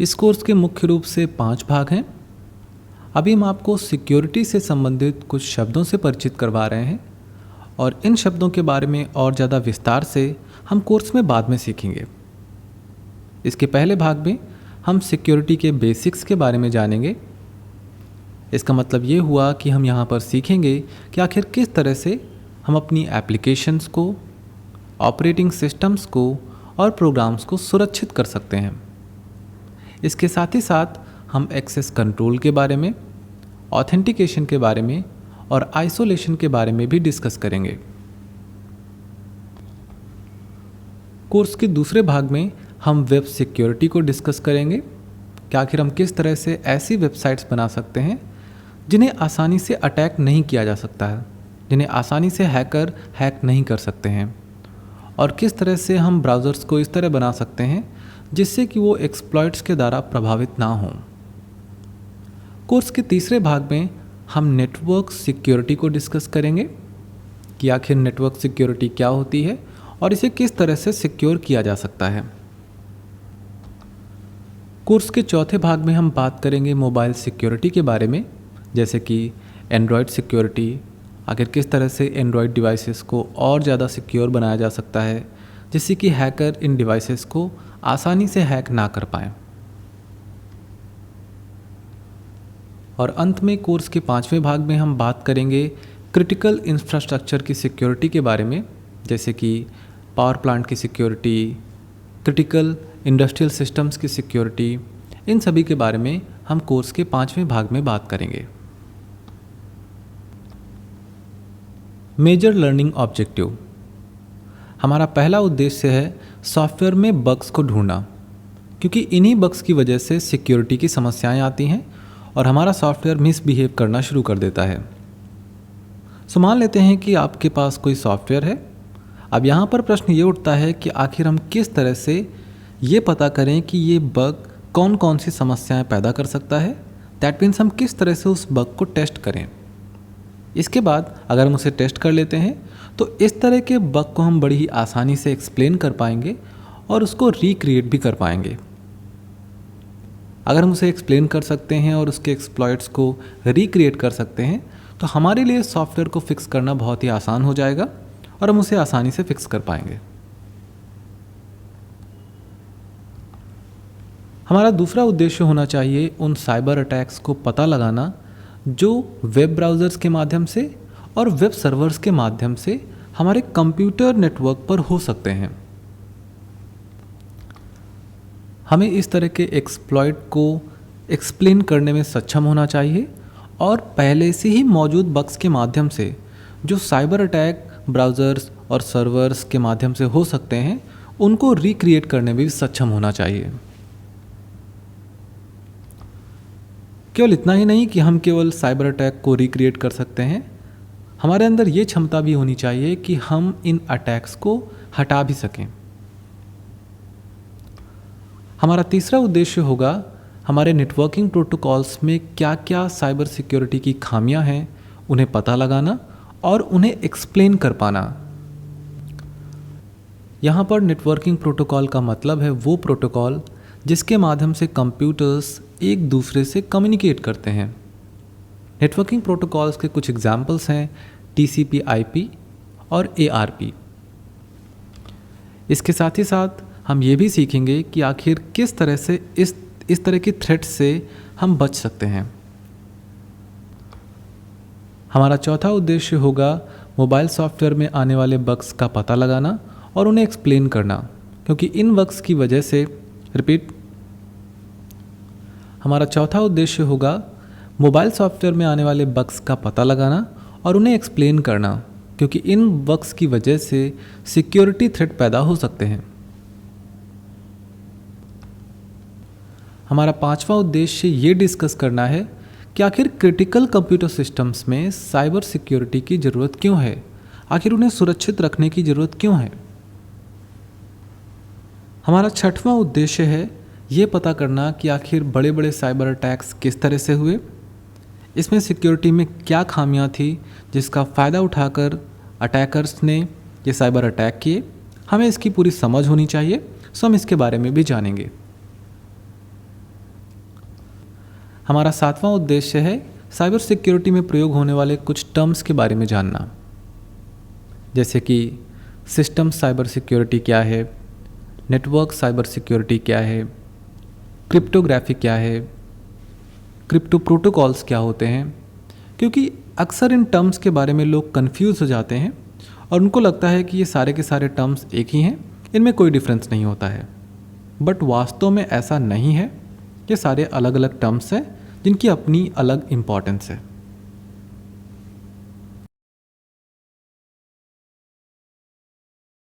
इस कोर्स के मुख्य रूप से 5 भाग हैं। अभी हम आपको सिक्योरिटी से संबंधित कुछ शब्दों से परिचित करवा रहे हैं और इन शब्दों के बारे में और ज़्यादा विस्तार से हम कोर्स में बाद में सीखेंगे। इसके पहले भाग में हम सिक्योरिटी के बेसिक्स के बारे में जानेंगे। इसका मतलब ये हुआ कि हम यहाँ पर सीखेंगे कि आखिर किस तरह से हम अपनी एप्लीकेशंस को, ऑपरेटिंग सिस्टम्स को और प्रोग्राम्स को सुरक्षित कर सकते हैं। इसके साथ ही साथ हम एक्सेस कंट्रोल के बारे में, ऑथेंटिकेशन के बारे में और आइसोलेशन के बारे में भी डिस्कस करेंगे। कोर्स के दूसरे भाग में हम वेब सिक्योरिटी को डिस्कस करेंगे कि आखिर हम किस तरह से ऐसी वेबसाइट्स बना सकते हैं जिन्हें आसानी से अटैक नहीं किया जा सकता है, जिन्हें आसानी से हैकर हैक नहीं कर सकते हैं, और किस तरह से हम ब्राउज़र्स को इस तरह बना सकते हैं जिससे कि वो एक्सप्लॉइट्स के द्वारा प्रभावित ना हों। कोर्स के तीसरे भाग में हम नेटवर्क सिक्योरिटी को डिस्कस करेंगे कि आखिर नेटवर्क सिक्योरिटी क्या होती है और इसे किस तरह से सिक्योर किया जा सकता है। कोर्स के चौथे भाग में हम बात करेंगे मोबाइल सिक्योरिटी के बारे में, जैसे कि एंड्रॉयड सिक्योरिटी, आखिर किस तरह से एंड्रॉयड डिवाइसेस को और ज़्यादा सिक्योर बनाया जा सकता है जिससे कि हैकर इन डिवाइसेस को आसानी से हैक ना कर पाएँ। और अंत में कोर्स के 5वें भाग में हम बात करेंगे क्रिटिकल इंफ्रास्ट्रक्चर की सिक्योरिटी के बारे में, जैसे कि पावर प्लांट की सिक्योरिटी, क्रिटिकल इंडस्ट्रियल सिस्टम्स की सिक्योरिटी। इन सभी के बारे में हम कोर्स के 5वें भाग में बात करेंगे। मेजर लर्निंग ऑब्जेक्टिव, हमारा पहला उद्देश्य है सॉफ्टवेयर में बग्स को ढूंढना, क्योंकि इन्हीं बग्स की वजह से सिक्योरिटी की समस्याएं आती हैं और हमारा सॉफ्टवेयर मिसबिहेव करना शुरू कर देता है। मान लेते हैं कि आपके पास कोई सॉफ्टवेयर है। अब यहाँ पर प्रश्न ये उठता है कि आखिर हम किस तरह से ये पता करें कि ये बग कौन कौन सी समस्याएं पैदा कर सकता है। दैट मीन्स हम किस तरह से उस बग को टेस्ट करें। इसके बाद अगर हम उसे टेस्ट कर लेते हैं तो इस तरह के बग को हम बड़ी ही आसानी से एक्सप्लेन कर पाएंगे और उसको रिक्रिएट भी कर पाएंगे। अगर हम उसे एक्सप्लेन कर सकते हैं और उसके एक्सप्लॉइट्स को रिक्रिएट कर सकते हैं तो हमारे लिए सॉफ्टवेयर को फिक्स करना बहुत ही आसान हो जाएगा और हम उसे आसानी से फिक्स कर पाएंगे। हमारा दूसरा उद्देश्य होना चाहिए उन साइबर अटैक्स को पता लगाना जो वेब ब्राउज़र्स के माध्यम से और वेब सर्वर्स के माध्यम से हमारे कंप्यूटर नेटवर्क पर हो सकते हैं। हमें इस तरह के एक्सप्लॉइट को एक्सप्लेन करने में सक्षम होना चाहिए और पहले से ही मौजूद बग्स के माध्यम से जो साइबर अटैक ब्राउज़र्स और सर्वर्स के माध्यम से हो सकते हैं उनको रिक्रिएट करने में भी सक्षम होना चाहिए। केवल इतना ही नहीं कि हम केवल साइबर अटैक को रिक्रिएट कर सकते हैं, हमारे अंदर ये क्षमता भी होनी चाहिए कि हम इन अटैक्स को हटा भी सकें। हमारा तीसरा उद्देश्य होगा हमारे नेटवर्किंग प्रोटोकॉल्स में क्या क्या साइबर सिक्योरिटी की खामियां हैं उन्हें पता लगाना और उन्हें एक्सप्लेन कर पाना। यहाँ पर नेटवर्किंग प्रोटोकॉल का मतलब है वो प्रोटोकॉल जिसके माध्यम से कंप्यूटर्स एक दूसरे से कम्युनिकेट करते हैं। नेटवर्किंग प्रोटोकॉल्स के कुछ एग्जाम्पल्स हैं TCP/IP और ARP। इसके साथ ही साथ हम ये भी सीखेंगे कि आखिर किस तरह से इस तरह की थ्रेट से हम बच सकते हैं। हमारा चौथा उद्देश्य होगा मोबाइल सॉफ्टवेयर में आने वाले बग्स का पता लगाना और उन्हें एक्सप्लेन करना, क्योंकि इन बग्स की वजह से हमारा चौथा उद्देश्य होगा मोबाइल सॉफ्टवेयर में आने वाले बग्स का पता लगाना और उन्हें एक्सप्लेन करना, क्योंकि इन बग्स की वजह से सिक्योरिटी थ्रेट पैदा हो सकते हैं। हमारा पांचवा उद्देश्य ये डिस्कस करना है कि आखिर क्रिटिकल कंप्यूटर सिस्टम्स में साइबर सिक्योरिटी की ज़रूरत क्यों है, आखिर उन्हें सुरक्षित रखने की ज़रूरत क्यों है। हमारा छठवां उद्देश्य है ये पता करना कि आखिर बड़े बड़े साइबर अटैक्स किस तरह से हुए, इसमें सिक्योरिटी में क्या खामियां थी जिसका फ़ायदा उठाकर अटैकर्स ने ये साइबर अटैक किए। हमें इसकी पूरी समझ होनी चाहिए, सो हम इसके बारे में भी जानेंगे। हमारा 7वां उद्देश्य है साइबर सिक्योरिटी में प्रयोग होने वाले कुछ टर्म्स के बारे में जानना, जैसे कि सिस्टम साइबर सिक्योरिटी क्या है, नेटवर्क साइबर सिक्योरिटी क्या है, क्रिप्टोग्राफी क्या है, क्रिप्टो प्रोटोकॉल्स क्या होते हैं। क्योंकि अक्सर इन टर्म्स के बारे में लोग कंफ्यूज हो जाते हैं और उनको लगता है कि ये सारे के सारे टर्म्स एक ही हैं, इनमें कोई डिफरेंस नहीं होता है। बट वास्तव में ऐसा नहीं है, ये सारे अलग अलग टर्म्स हैं जिनकी अपनी अलग इम्पॉर्टेंस है।